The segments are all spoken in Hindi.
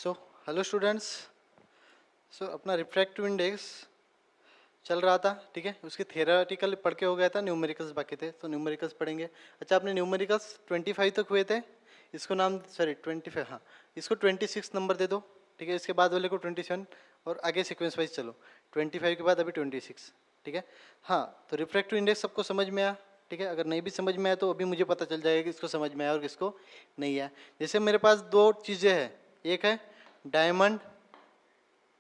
So hello students. अपना रिफ्रैक्टिव इंडेक्स चल रहा था, ठीक है। उसके थियोरेटिकल पढ़ के हो गया था, न्यूमेरिकल्स बाकी थे, तो न्यूमेरिकल्स पढ़ेंगे। अच्छा, आपने न्यूमेरिकल्स 25 तक हुए थे, इसको नाम सॉरी 25, हाँ इसको 26 नंबर दे दो, ठीक है। इसके बाद वाले को 27 और आगे सीक्वेंस वाइज चलो। 25 के बाद अभी 26, ठीक है। हाँ, तो रिफ्रैक्टिव इंडेक्स सबको समझ में आया, ठीक है। अगर नहीं भी समझ में आया तो अभी मुझे पता चल जाएगा कि इसको समझ में आया और किसको नहीं आया। जैसे मेरे पास दो चीज़ें हैं, एक है डायमंड,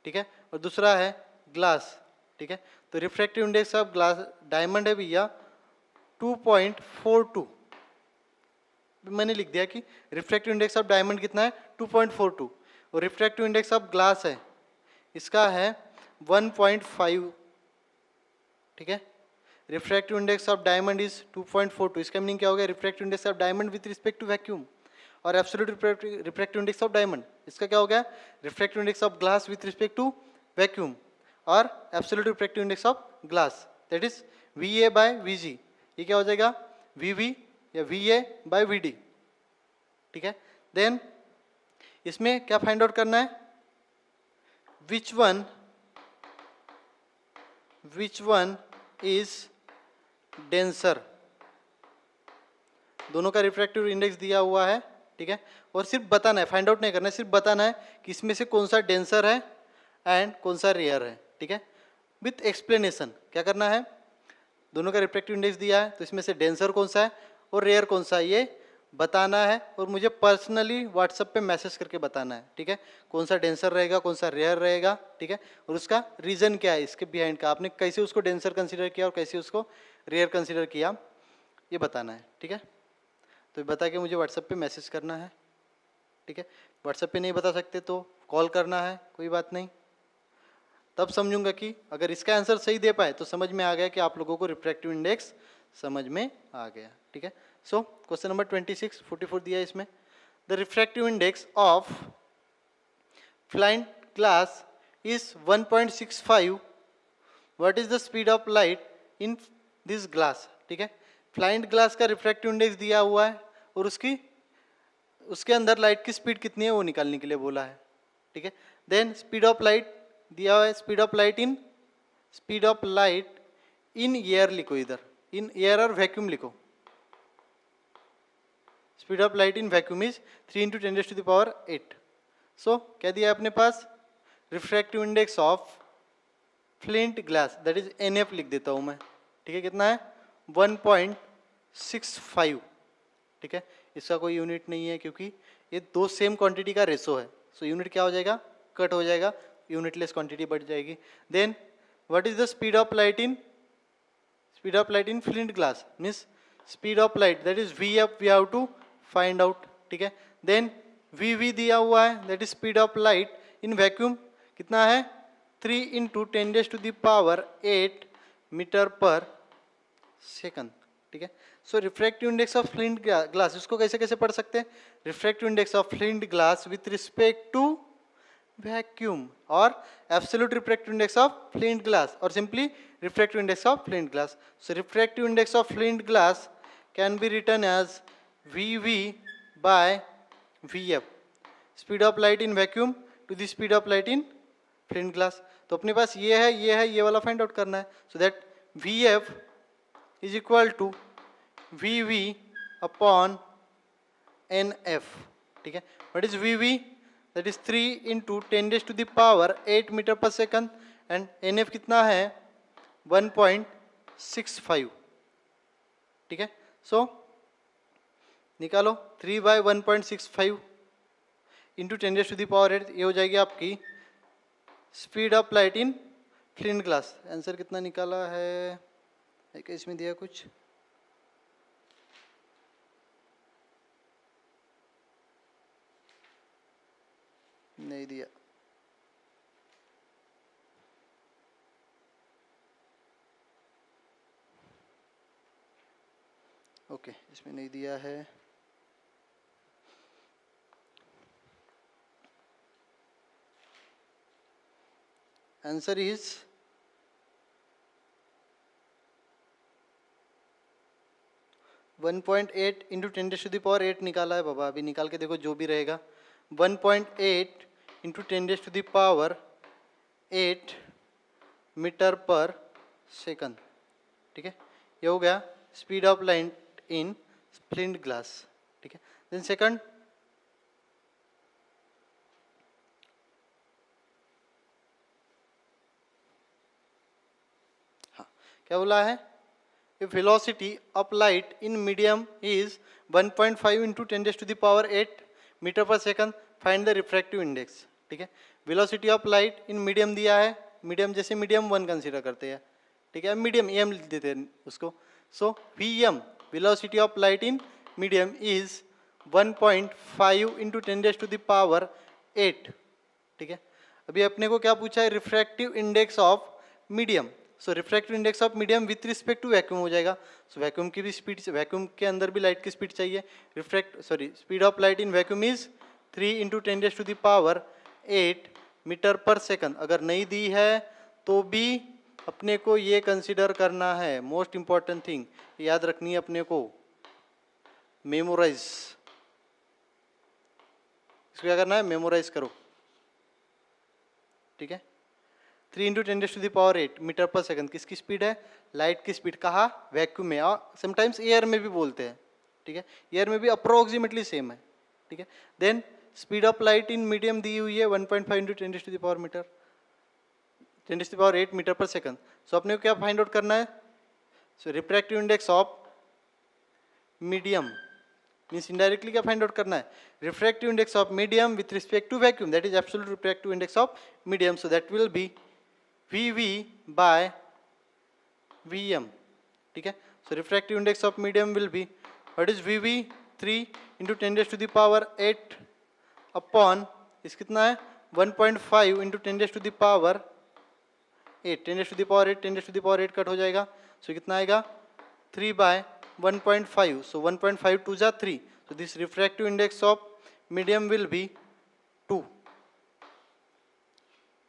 ठीक है, और दूसरा है ग्लास, ठीक है। तो refractive index of glass diamond है भैया 2.42। मैंने लिख दिया कि रिफ्रैक्टिव इंडेक्स ऑफ डायमंड कितना है 2.42, और रिफ्रैक्टिव इंडेक्स ऑफ ग्लास है इसका है 1.5, ठीक है। Refractive index of diamond is 2.42। इसका मीनिंग क्या हो गया? Refractive index of diamond with respect to vacuum. और absolute refractive index of diamond इसका क्या हो गया? Refractive index of glass with respect to vacuum. और absolute refractive index of glass that is V A by V G. ये क्या हो जाएगा? वी वी या V A by V D, ठीक है। देन इसमें क्या फाइंड आउट करना है? Which one is denser. दोनों का रिफ्रैक्टिव इंडेक्स दिया हुआ है, ठीक है। और सिर्फ बताना है, फाइंड आउट नहीं करना है, सिर्फ बताना है कि इसमें से कौन सा डेंसर है एंड कौन सा रेयर है, ठीक है। विथ एक्सप्लेनेशन क्या करना है? दोनों का रिफ्रैक्टिव इंडेक्स दिया है, तो इसमें से डेंसर कौन सा है और रेयर कौन सा है ये बताना है, और मुझे पर्सनली व्हाट्सएप पे मैसेज करके बताना है, ठीक है। कौन सा डेंसर रहेगा, कौन सा रेयर रहेगा, ठीक है। और उसका रीजन क्या है, इसके बिहाइंड का, आपने कैसे उसको डेंसर कंसीडर किया और कैसे उसको रेयर कंसीडर किया, ये बताना है, ठीक है। तो बता के मुझे व्हाट्सएप पे मैसेज करना है, ठीक है। व्हाट्सएप पे नहीं बता सकते तो कॉल करना है, कोई बात नहीं। तब समझूंगा कि अगर इसका आंसर सही दे पाए तो समझ में आ गया कि आप लोगों को रिफ्रैक्टिव इंडेक्स समझ में आ गया, ठीक है। सो क्वेश्चन नंबर 26, 44 दिया है इसमें। The refractive index of flying glass is 1.65। What is the speed of light in this glass, ठीक है। फ्लाइंग ग्लास का रिफ्रैक्टिव इंडेक्स दिया हुआ है और उसके अंदर लाइट की स्पीड कितनी है वो निकालने के लिए बोला है, ठीक है। देन स्पीड ऑफ लाइट दिया हुआ है, speed of light in air लिखो, इधर इन एयर और वैक्यूम लिखो। Speed of light in vacuum is 3 × 10⁸ so क्या दिया है अपने पास? Refractive index of flint glass that is NF लिख देता हूं मैं, ठीक है। कितना है? 1.65, ठीक है। इसका कोई यूनिट नहीं है क्योंकि ये दो सेम क्वांटिटी का रेशो है, सो यूनिट क्या हो जाएगा? कट हो जाएगा, यूनिटलेस क्वांटिटी बढ़ जाएगी। Then what is the speed of light in flint glass means speed of light that is VF, we have to find out, ठीक है। देन VV दिया हुआ है that is speed of light in vacuum, कितना है? 3 × 10⁸ मीटर पर सेकंड, ठीक है। So refractive index of flint glass इसको कैसे कैसे पढ़ सकते हैं? Refractive index of flint glass with respect to vacuum, और absolute refractive index of flint glass, और simply refractive index of flint glass. So refractive index of flint glass can be written as VV by VF, speed of light in vacuum to the speed of light in flint glass. तो अपने पास ये है, ये वाला फाइंड आउट करना है। So that VF is equal to VV upon NF, ठीक है। What is VV? That is 3 × 10⁸ metre per second, and NF कितना है? 1.65, ठीक है। सो निकालो 3/1.65 इंटू 10⁸, ये हो जाएगी आपकी speed of light in flint glass. Answer कितना निकाला है? एक इसमें दिया कुछ, नहीं दिया, ओके इसमें नहीं दिया है। आंसर इज 1.8 × 10⁸ निकाला है बाबा, अभी निकाल के देखो जो भी रहेगा। 1.8 इंटू 10⁸ मीटर पर सेकंड, ठीक है। ये हो गया speed of light in splint glass, ठीक है। देन सेकंड, हाँ क्या बोला है, if velocity of light in medium is 1.5 into 10⁸ metre per second, find the refractive index, ठीक है। Velocity of light in medium दिया है, मीडियम जैसे मीडियम 1 कंसीडर करते हैं, ठीक है, मीडियम एम लिख देते हैं उसको। So V M, velocity of light in medium is 1.5 into 10⁸, ठीक है। अभी अपने को क्या पूछा है, refractive index of medium. So refractive index of medium with respect to vacuum हो जाएगा। सो वैक्यूम की भी स्पीड, वैक्यूम के अंदर भी लाइट की स्पीड चाहिए। Speed of light in vacuum is 3 into 10⁸ metre per second. अगर नहीं दी है तो भी अपने को ये कंसिडर करना है, मोस्ट इंपॉर्टेंट थिंग याद रखनी है अपने को, मेमोराइज। इसको क्या करना है, मेमोराइज करो, ठीक है। 3 इंटू 10⁸ मीटर पर सेकंड किसकी स्पीड है, लाइट की स्पीड। कहा, वैक्यूम में, और समटाइम्स एयर में भी बोलते हैं, ठीक है। एयर में भी अप्रोक्सीमेटली सेम है, ठीक है। Then speed of light in medium दी हुई है 1.5 into 10⁸ metre per second. So अपने को क्या फाइंड आउट करना है, so refractive index of medium means indirectly क्या फाइंड आउट करना है, refractive index of medium with respect to vacuum, that is absolute refractive index of medium. So that will be VV by VM, ठीक है। So refractive index of medium will B, what is VV, 3 into 10⁸ upon इस कितना है 1.5 इंटू 10⁸, 10⁸ कट हो जाएगा। सो कितना आएगा 3 बाय 1.5। सो 1.5 2 जा 3। So this refractive index of medium will B 2,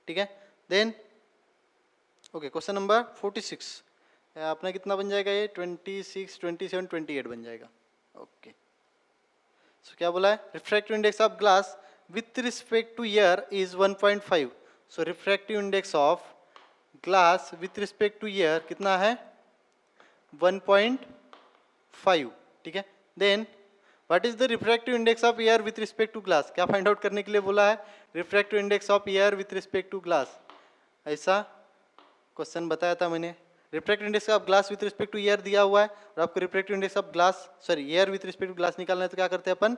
ठीक है। देन ओके, क्वेश्चन नंबर 46 अपना कितना बन जाएगा, ये 26, 27, 28 बन जाएगा। ओके, सो क्या बोला है, refractive index of glass with respect to air is 1.5। So refractive index of glass with respect to air कितना है 1.5, ठीक है। Then what is the refractive index of air with respect to glass, क्या फाइंड आउट करने के लिए बोला है, refractive index of air with respect to glass. ऐसा क्वेश्चन बताया था मैंने, refractive index of glass with respect to air दिया हुआ है और आपको refractive index of glass air with respect to glass निकालना है, तो क्या करते हैं अपन,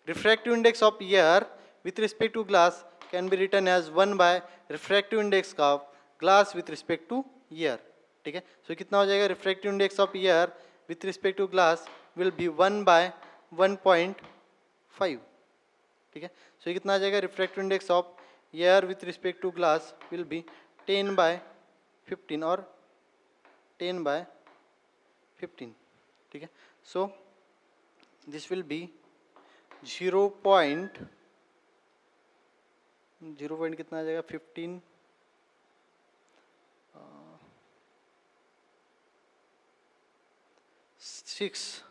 refractive index of air with respect to glass can be written as 1 by refractive index of glass with respect to air, ठीक है। सो कितना हो जाएगा, refractive index of air with respect to glass will be 1 by 1.5, ठीक है। सो कितना आ जाएगा, refractive index of air with respect to glass will be 10 by 15 और 10 बाय 15, ठीक है। So this will be 0 point कितना आ जाएगा 15 6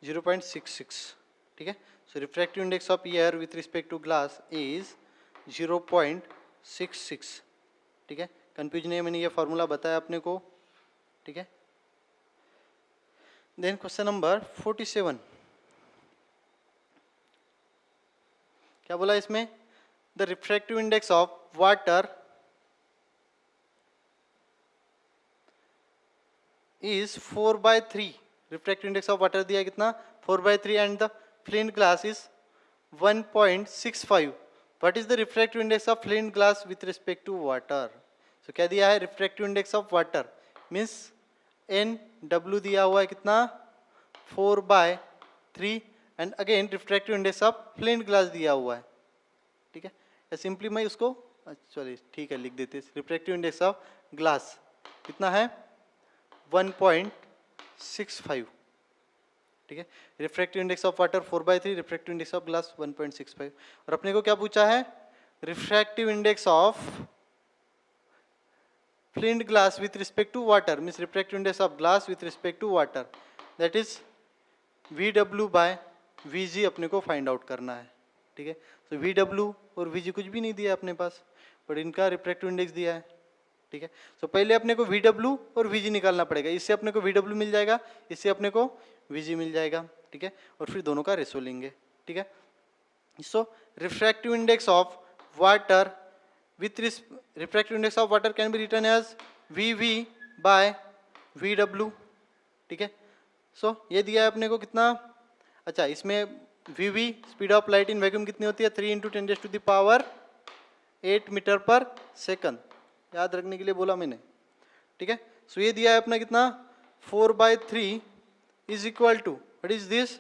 0.66, ठीक है। So refractive index of air with respect to glass is 0.66, ठीक है। कंफ्यूज नहीं है, मैंने ये फॉर्मूला बताया अपने को, ठीक है। देन क्वेश्चन नंबर 47 क्या बोला इसमें, the refractive index of water is 4/3, refractive index of water दिया कितना 4/3 and the flint glass is 1.65। What is the refractive index of flint glass with respect to water. So क्या दिया है, refractive index of water means NW दिया हुआ है कितना 4/3 and again refractive index of flint glass दिया हुआ है, ठीक है। या सिंपली मैं उसको चलिए ठीक है लिख देते, रिफ्रैक्टिव इंडेक्स ऑफ ग्लास कितना है 1.65, ठीक है। Refractive index of water 4/3, refractive index of glass 1.65। और अपने को क्या पूछा है, refractive index of flint glass with respect to water means refractive index of glass with respect to water, that is VW by V G अपने को फाइंड आउट करना है, ठीक है। तो वी डब्ल्यू और वी जी कुछ भी नहीं दिया अपने पास, बट इनका रिफ्रैक्टिव इंडेक्स दिया है, ठीक है। तो पहले अपने को वी डब्ल्यू और वी जी निकालना पड़ेगा, इससे अपने को वी डब्ल्यू मिल जाएगा, इससे अपने को वी जी मिल जाएगा, ठीक है। और फिर दोनों का रेशो लेंगे, ठीक है। So refractive index of water with refractive index of water can be written as VV by VW, ठीक है। सो ये दिया है अपने को कितना, अच्छा इसमें VV speed of light in vacuum कितनी होती है, 3 × 10⁸ मीटर पर सेकंड, याद रखने के लिए बोला मैंने, ठीक है। सो ये दिया है अपना कितना 4/3 is equal to what is this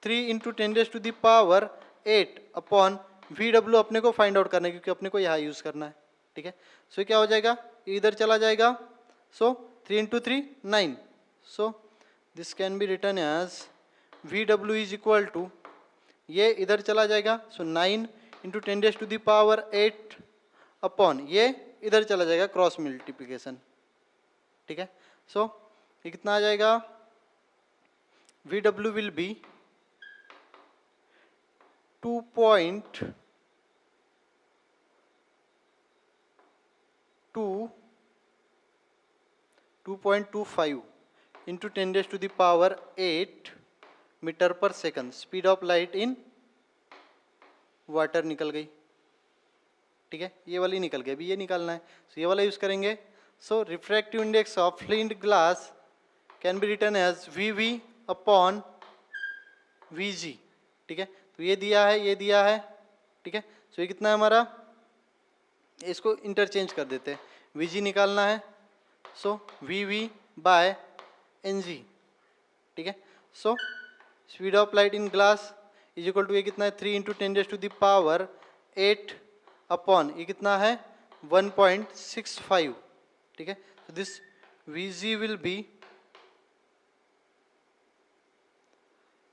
3 × 10⁸ upon V W अपने को फाइंड आउट करना है, क्योंकि अपने को यहाँ यूज करना है, ठीक है। सो क्या हो जाएगा, इधर चला जाएगा, so 3 × 3 9, so this can be written as V W is equal to, ये इधर चला जाएगा, सो 9 × 10⁸ अपॉन ये इधर चला जाएगा क्रॉस मल्टीप्लीकेशन, ठीक है। सो ये कितना आ जाएगा, V W will be 2.25 into 10⁸ metre per second speed of light in water निकल गई, ठीक है। ये वाली निकल गई, अभी ये निकालना है, सो ये वाला यूज करेंगे। So refractive index of flint glass can be written as VV upon VG, ठीक है। तो ये दिया है, ये दिया है, ठीक है। सो ये कितना है हमारा, इसको इंटरचेंज कर देते हैं, VG निकालना है, सो VV बाय NG, ठीक है। So speed of light in glass is equal to ये कितना है 3 × 10⁸ अपॉन ये कितना है 1.65, ठीक है। तो दिस VG विल बी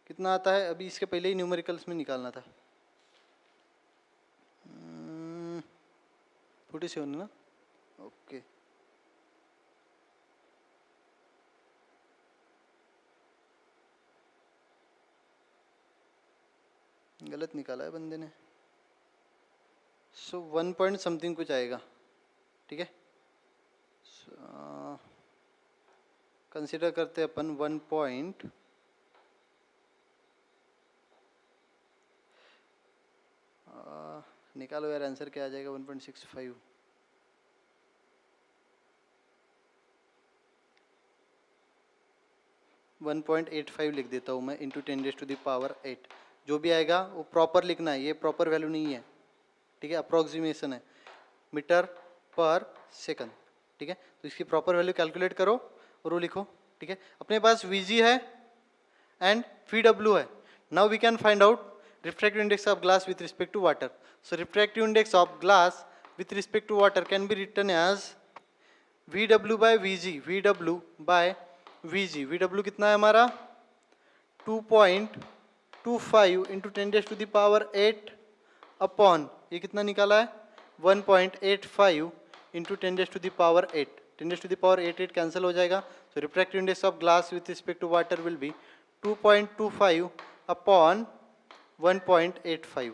कितना आता है, अभी इसके पहले ही न्यूमेरिकल्स में निकालना था, 47 ना, ओके। गलत निकाला है बंदे ने, सो 1 पॉइंट समथिंग कुछ आएगा, ठीक है। कंसिडर करते हैं अपन 1 पॉइंट, निकालो यार आंसर क्या आ जाएगा, 1.65, वन 1.85 लिख देता हूँ मैं, इंटू 10⁸, जो भी आएगा वो प्रॉपर लिखना है, ये प्रॉपर वैल्यू नहीं है, ठीक है, अप्रोक्सीमेशन है, मीटर पर सेकंड, ठीक है। तो इसकी प्रॉपर वैल्यू कैलकुलेट करो और वो लिखो, ठीक है। अपने पास VG है एंड VW है, now we can find out refractive index of glass with respect to water. So refractive index of glass with respect to water can be written as VW by VG, VW by VG, VW कितना है हमारा 2.25 into 10⁸ अपॉन ये कितना निकाला है 1.85 into 10⁸, 10⁸ कैंसिल हो जाएगा, so refractive index of glass with respect to water will be 2.25 upon 1.85,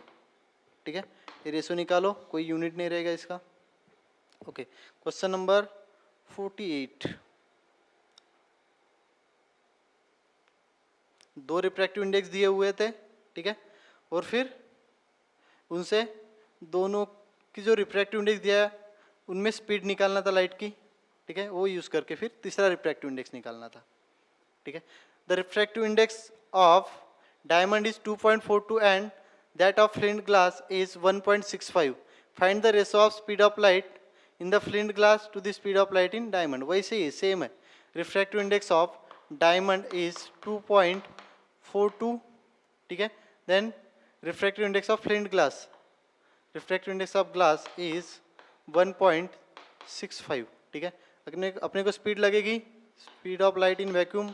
ठीक है। ये रेशो निकालो, कोई यूनिट नहीं रहेगा इसका, ओके। क्वेश्चन नंबर 48, दो रिफ्रैक्टिव इंडेक्स दिए हुए थे, ठीक है, और फिर उनसे दोनों की जो रिफ्रैक्टिव इंडेक्स दिया है उनमें स्पीड निकालना था लाइट की, ठीक है, वो यूज करके फिर तीसरा रिफ्रैक्टिव इंडेक्स निकालना था, ठीक है। The refractive index of diamond is 2.42 and that of flint glass is 1.65. Find the ratio of speed of light in the flint glass to the speed of light in diamond. वैसे ही सेम है, refractive index of diamond is 2.42, ठीक है। Then refractive index of flint glass, refractive index of glass is 1.65, ठीक है। अपने को स्पीड लगेगी, speed of light in vacuum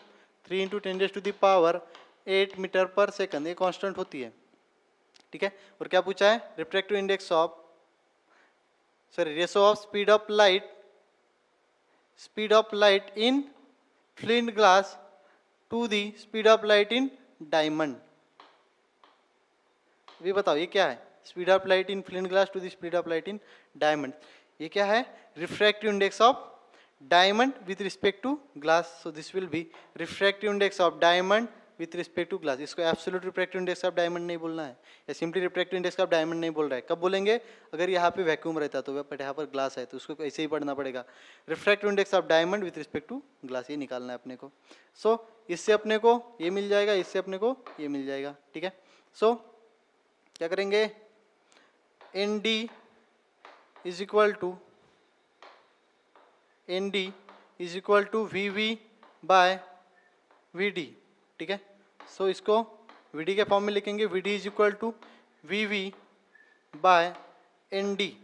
3 × 10⁸ metre per second, ये कांस्टेंट होती है, ठीक है। और क्या पूछा है, refractive index of ratio of speed of light in flint glass to the speed of light in diamond, अभी बताओ ये क्या है, speed of light in flint glass to the speed of light in diamond, ये क्या है, refractive index of diamond with respect to glass, so this will be refractive index of diamond with respect to glass. इसको absolute refractive index of diamond नहीं बोलना है, या simply refractive index of diamond नहीं बोल रहा है, कब बोलेंगे, अगर यहाँ पे वैक्यूम रहता तो बट यहाँ पर ग्लास है तो उसको ऐसे ही पढ़ना पड़ेगा, refractive index of diamond with respect to glass, ये निकालना है अपने को। सो इससे अपने को ये मिल जाएगा, इससे अपने को ये मिल जाएगा, ठीक है। सो क्या करेंगे, N D is equal to N D is equal to V V by V D, ठीक है। सो इसको वी डी के फॉर्म में लिखेंगे, V D is equal to V V by N D,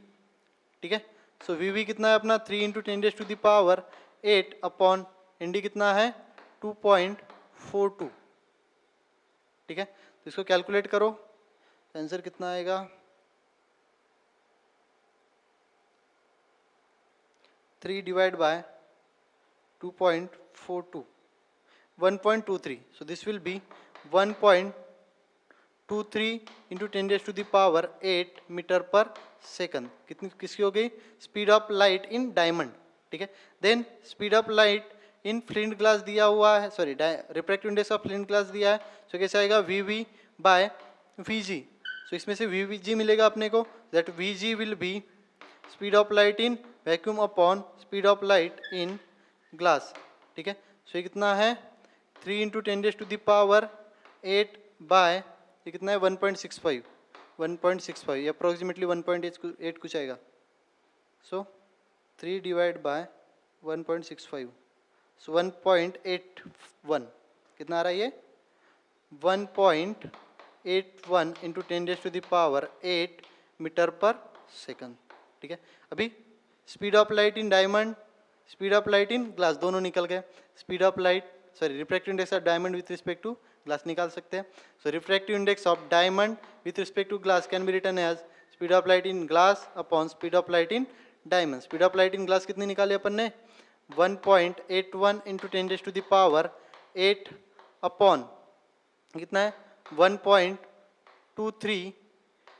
ठीक है। सो वी वी कितना है अपना 3 इंटू 10⁸ अपॉन एन डी कितना है 2.42, ठीक है। तो इसको कैलकुलेट करो, आंसर कितना आएगा, 3 divide by 2.42, 1.23, so this will be 1.23 into 10⁸ metre per second, कितनी किसकी हो गई, speed of light in diamond, ठीक है। Then speed of light in flint glass दिया हुआ है, sorry refractive index of flint glass दिया है, सो कैसे आएगा V V by V G, so इसमें से वी वी जी मिलेगा अपने को, that V G will be speed of light in vacuum upon speed of light in glass, ठीक है। सो ये कितना है 3 इंटू 10⁸ बाय ये कितना है 1.65, 1.65 ये अप्रोक्सीमेटली 1.8 कुछ आएगा, सो 3 डिवाइड बाय 1.65, सो 1.81 कितना आ रहा है ये 1.81 इंटू 10⁸ मीटर पर सेकंड, ठीक है। अभी speed of light in diamond, speed of light in glass दोनों निकल गए, speed of light sorry refractive index of diamond with respect to glass निकाल सकते हैं, so refractive index of diamond with respect to glass can be written as speed of light in glass upon speed of light in diamond. Speed of light in glass कितनी निकाली अपन ने 1.81 इंटू 10⁸ अपॉन कितना है 1.23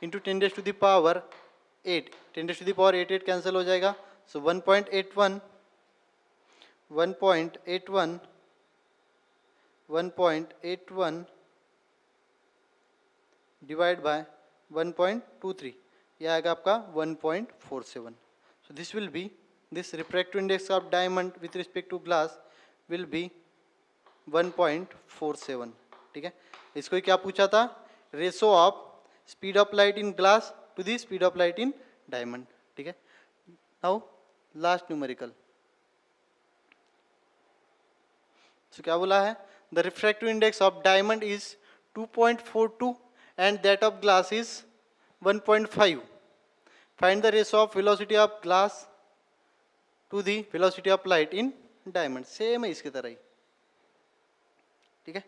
इंटू 10⁸, 10⁸ कैंसिल हो जाएगा, सो 1.81 डिवाइड बाय 1.23, यह आएगा आपका 1.47, so this will be this refractive index of diamond with respect to glass will be 1.47, ठीक है। इसको क्या पूछा था, ratio of speed of light in glass to the speed of light in diamond, ठीक है। नाउ लास्ट न्यूमेरिकल, सो क्या बोला है, the refractive index of diamond is 2.42 and that of glass is 1.5, find the ratio of velocity of glass to the velocity of light in diamond, same है इसकी तरह ही, ठीक है।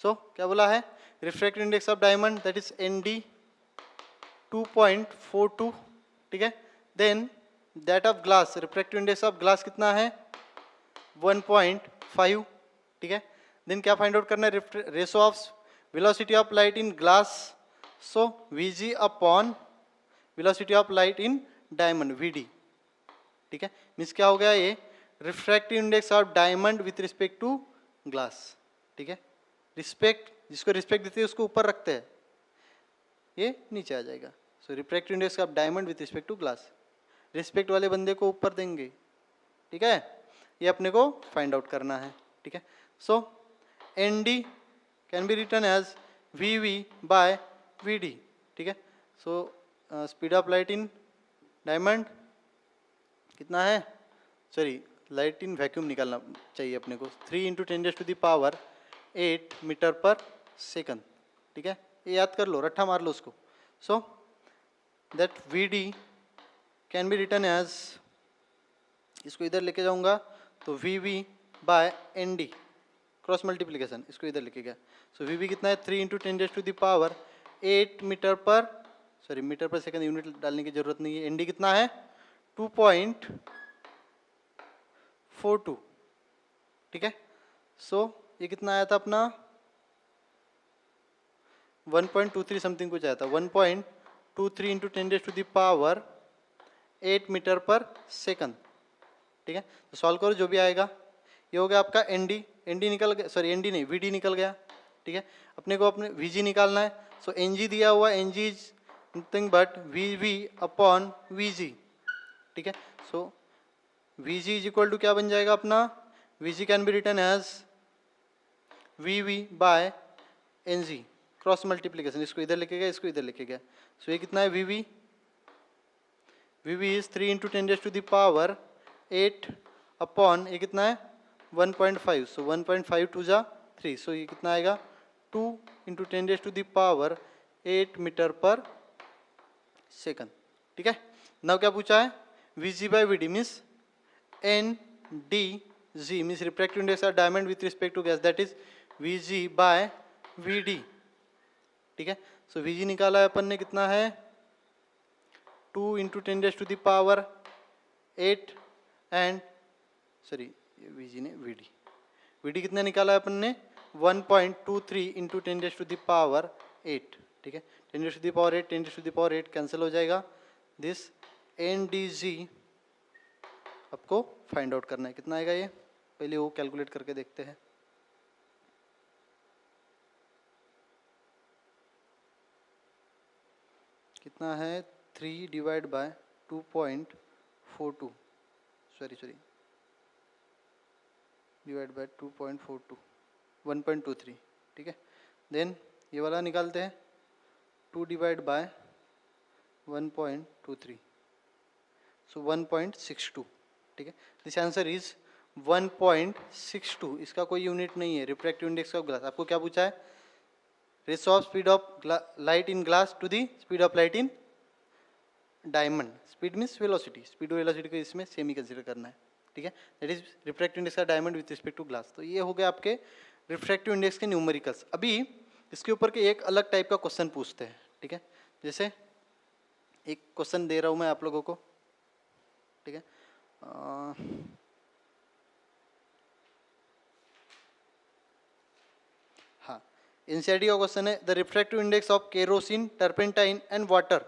सो क्या बोला है, refractive index of diamond that is N D 2.42, ठीक है। Then that of glass, refractive index of glass कितना है 1.5, ठीक है। देन क्या फाइंड आउट करना है, ratio of velocity of light in glass, so V G upon velocity of light in diamond V D, ठीक है। मीन्स क्या हो गया ये refractive index of diamond with respect to glass, ठीक है। रिस्पेक्ट जिसको रिस्पेक्ट देते हैं उसको ऊपर रखते हैं, ये नीचे आ जाएगा, so refractive index of diamond with respect to glass, respect वाले बंदे को ऊपर देंगे, ठीक है। ये अपने को फाइंड आउट करना है, ठीक है। So N D can be written as V V by V D, ठीक है। So speed of light in diamond कितना है, सॉरी लाइट इन वैक्यूम निकालना चाहिए अपने को, 3 इंटू 10⁸ मीटर पर सेकंड, ठीक है। ये याद कर लो, रट्ठा मार लो उसको। So that V D can be written as, इसको इधर लेके जाऊंगा तो V V by N D, cross multiplication, इसको इधर लेके गया, सो वी वी कितना है 3 इंटू 10⁸ मीटर पर, sorry metre per second unit डालने की जरूरत नहीं है, एन डी कितना है 2.42, ठीक है। सो ये कितना आया था अपना 1.23 समथिंग कुछ आया था, 1.23 इंटू 10⁻⁸ मीटर पर सेकंड। ठीक है, तो सॉल्व करो जो भी आएगा। ये हो गया आपका एनडी निकल गया, सॉरी एनडी नहीं वीडी निकल गया। ठीक है, अपने को अपने वीजी निकालना है। सो एनजी दिया हुआ, N G is nothing but V V upon V G. ठीक है, so V G is equal to क्या बन जाएगा अपना, V G can be written as V V by N G, cross multiplication, इसको इधर लिखेगा, इसको इधर लिखेगा। सो ये कितना है वीवी, वीवी इज 3 इंटू 10⁸ अपॉन ये कितना है 1.5, सो 1.5 टू जा 3, सो ये कितना आएगा 2 इंटू 10⁸ मीटर पर सेकंड। ठीक है, नाउ क्या पूछा है, V G by V D means N D G means refractive index of diamond with respect to gas, that is V G by V D. ठीक है, सो वीजी निकाला है अपन ने, कितना है 2 इंटू 10⁸ एंड सॉरी वीजी ने वीडी, वीडी कितना निकाला है अपन ने 1.23 इंटू 10⁸। ठीक है, 10⁸ कैंसिल हो जाएगा। दिस एन डी जी आपको फाइंड आउट करना है, कितना आएगा ये, पहले वो कैलकुलेट करके देखते हैं। कितना है 3 divide by 2.42, sorry divide by 2.42, 1.23। ठीक है, देन ये वाला निकालते हैं, 2 डिवाइड बाय 1.23, सो 1.62। ठीक है, दिस आंसर इज 1.62। इसका कोई यूनिट नहीं है, रिफ्रैक्टिव इंडेक्स ऑफ ग्लास। आपको क्या पूछा है, ratio of speed of light in glass to the speed of light in diamond. Speed means velocity, speed और वेलोसिटी को इसमें सेम ही कंसिडर करना है। ठीक है, that is refractive index of diamond with respect to glass. तो ये हो गया आपके रिफ्रैक्टिव इंडेक्स के न्यूमेरिकल्स। अभी इसके ऊपर के एक अलग टाइप का क्वेश्चन पूछते हैं। ठीक है, जैसे एक क्वेश्चन दे रहा हूँ मैं आप लोगों को। ठीक है, हाँ, एनसीईआरटी का क्वेश्चन है, the refractive index of kerosene, turpentine and water.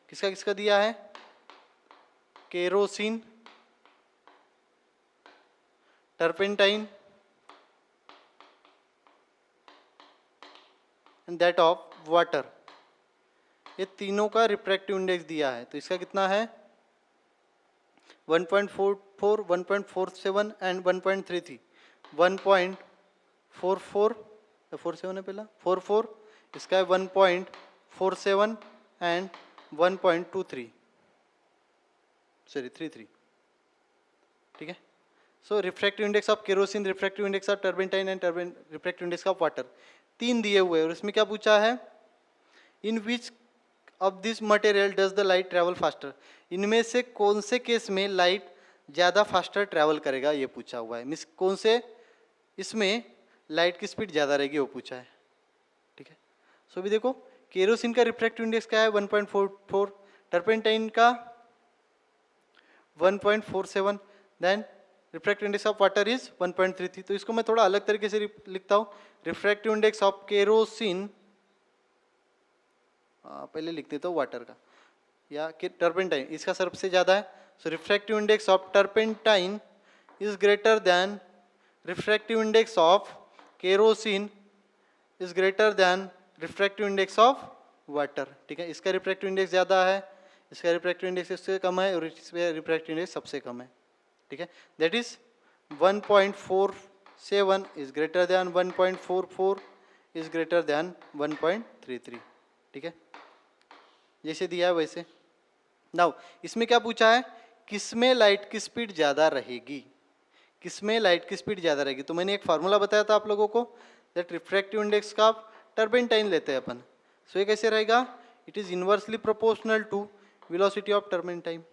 किसका किसका दिया है, kerosene, turpentine and that of water. ये तीनों का रिफ्रैक्टिव इंडेक्स दिया है, तो इसका कितना है 1.44, 1.47 एंड 1.33। 1.44 47 है पहला, 44, इसका है 1.47 एंड 1.23, सॉरी 33। ठीक है, so refractive index of kerosene, refractive index of turpentine and refractive index of water, तीन दिए हुए हैं। और इसमें क्या पूछा है, in which of this material does the light travel faster. इनमें से कौन से केस में लाइट ज़्यादा फास्टर ट्रैवल करेगा, ये पूछा हुआ है। मीन्स कौन से इसमें लाइट की स्पीड ज़्यादा रहेगी, वो पूछा है। ठीक है, सो भी देखो केरोसिन का रिफ्रैक्टिव इंडेक्स क्या है 1.44, टर्पेंटाइन का 1.47, then refractive index of water is 1.33। तो इसको मैं थोड़ा अलग तरीके से लिखता हूँ, रिफ्रैक्टिव इंडेक्स ऑफ केरोसिन, पहले लिख देता हूँ वाटर का, या टर्पेंटाइन, इसका सबसे ज़्यादा है। So refractive index of turpentine is greater than refractive index of kerosene is greater than refractive index of water. ठीक है, इसका रिफ्रैक्टिव इंडेक्स ज़्यादा है, इसका रिफ्रैक्टिव इंडेक्स इससे कम है, और इसका रिफ्रैक्टिव इंडेक्स सबसे कम है। ठीक है, that is 1.47 is greater then 1.44 is greater then 1.33। ठीक है, जैसे दिया है वैसे। नाउ इसमें क्या पूछा है, किसमें लाइट की स्पीड ज़्यादा रहेगी, किसमें लाइट की स्पीड ज़्यादा रहेगी। तो मैंने एक फार्मूला बताया था आप लोगों को, दैट रिफ्रैक्टिव इंडेक्स का टर्पेंटाइन लेते हैं अपन। सो ये कैसे रहेगा, it is inversely proportional to velocity of turpentine.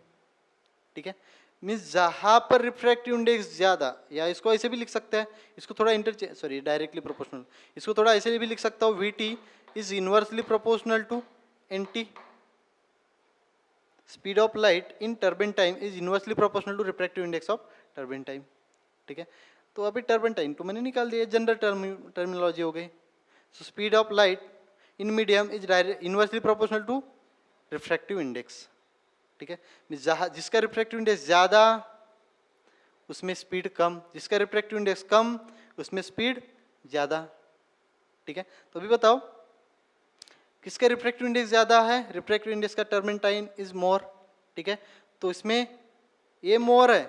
ठीक है, मीन्स जहाँ पर रिफ्रैक्टिव इंडेक्स ज़्यादा, या इसको ऐसे भी लिख सकते हैं, इसको थोड़ा डायरेक्टली प्रोपोर्शनल, इसको थोड़ा ऐसे भी लिख सकता हूँ, VT is inversely proportional to NT। Speed of light in turpentine is inversely proportional to refractive index of turpentine. ठीक है, तो अभी टर्पेंटाइन तो मैंने निकाल दिया, जनरल टर्मिनोलॉजी हो गई। So speed of light in medium is inversely proportional to refractive index, ठीक है। जिसका रिफ्रैक्टिव इंडेक्स ज़्यादा उसमें स्पीड कम, जिसका रिफ्रैक्टिव इंडेक्स कम उसमें स्पीड ज़्यादा, ठीक है। तो अभी बताओ किसका रिफ्रैक्टिव इंडेक्स ज़्यादा है, रिफ्रैक्टिव इंडेक्स का टर्पेंटाइन इज मोर, ठीक है। तो इसमें ये मोर है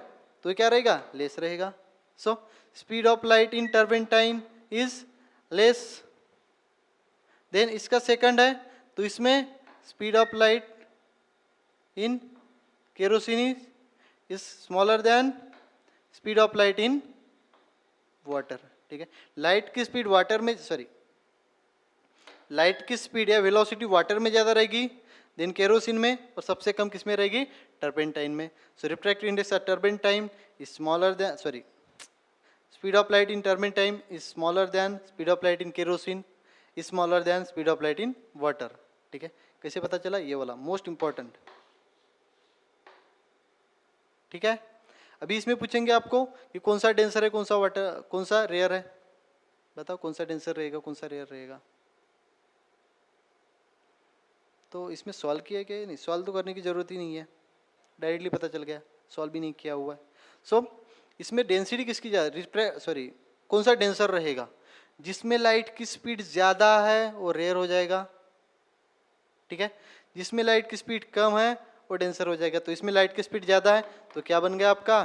तो ये क्या रहेगा, लेस रहेगा। So speed of light in turpentine is less. Then इसका सेकंड है तो इसमें speed of light in kerosene is smaller than speed of light in water, ठीक है। लाइट की स्पीड वाटर में, सॉरी, लाइट की स्पीड या वेलोसिटी वाटर में ज़्यादा रहेगी देन केरोसिन में, और सबसे कम किस में रहेगी, टर्पेंटाइन में। So refractive index of turpentine is smaller than, sorry, speed of light in turpentine is smaller than speed of light in kerosene is smaller than speed of light in water, ठीक है। कैसे पता चला, ये वाला मोस्ट इंपॉर्टेंट, ठीक है। अभी इसमें पूछेंगे आपको कि कौन सा डेंसर है, कौन सा वाटर, कौन सा रेयर है, बताओ कौन सा डेंसर रहेगा, कौन सा रेयर रहेगा। तो इसमें सॉल्व किया क्या, नहीं सॉल्व तो करने की जरूरत ही नहीं है, डायरेक्टली पता चल गया, सॉल्व भी नहीं किया हुआ है। सो इसमें डेंसिटी किसकी ज़्यादा, सॉरी, कौन सा डेंसर रहेगा, जिसमें लाइट की स्पीड ज़्यादा है वो रेयर हो जाएगा, ठीक है। जिसमें लाइट की स्पीड कम है वो डेंसर हो जाएगा। तो इसमें लाइट की स्पीड ज़्यादा है तो क्या बन गया आपका,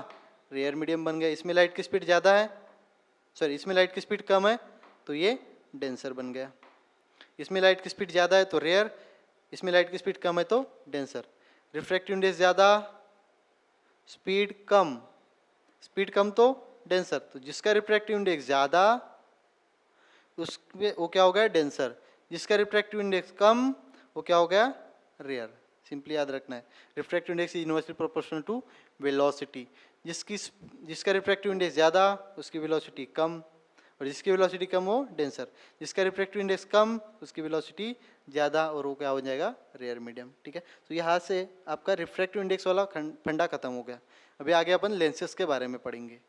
रेयर मीडियम बन गया। इसमें लाइट की स्पीड ज़्यादा है, सॉरी, इसमें लाइट की स्पीड कम है तो ये डेंसर बन गया। इसमें लाइट की स्पीड ज़्यादा है तो रेयर, इसमें लाइट की स्पीड कम है तो डेंसर। रिफ्रैक्टिव इंडेक्स ज़्यादा, स्पीड कम तो डेंसर। तो जिसका रिफ्रैक्टिव इंडेक्स ज़्यादा उसमें वो क्या हो गया, डेंसर। जिसका रिफ्रैक्टिव इंडेक्स कम वो क्या हो गया, रेयर। सिंपली याद रखना है, refractive index is inversely proportional to velocity. जिसका रिफ्रैक्टिव इंडेक्स ज़्यादा उसकी वेलोसिटी कम, और जिसकी वेलोसिटी कम हो डेंसर। जिसका रिफ्रैक्टिव इंडेक्स कम उसकी वेलोसिटी ज़्यादा, और वो क्या हो जाएगा, रेयर मीडियम, ठीक है। तो यहाँ से आपका रिफ्रैक्टिव इंडेक्स वाला फंडा खत्म हो गया। अभी आगे अपन लेंसेज के बारे में पढ़ेंगे।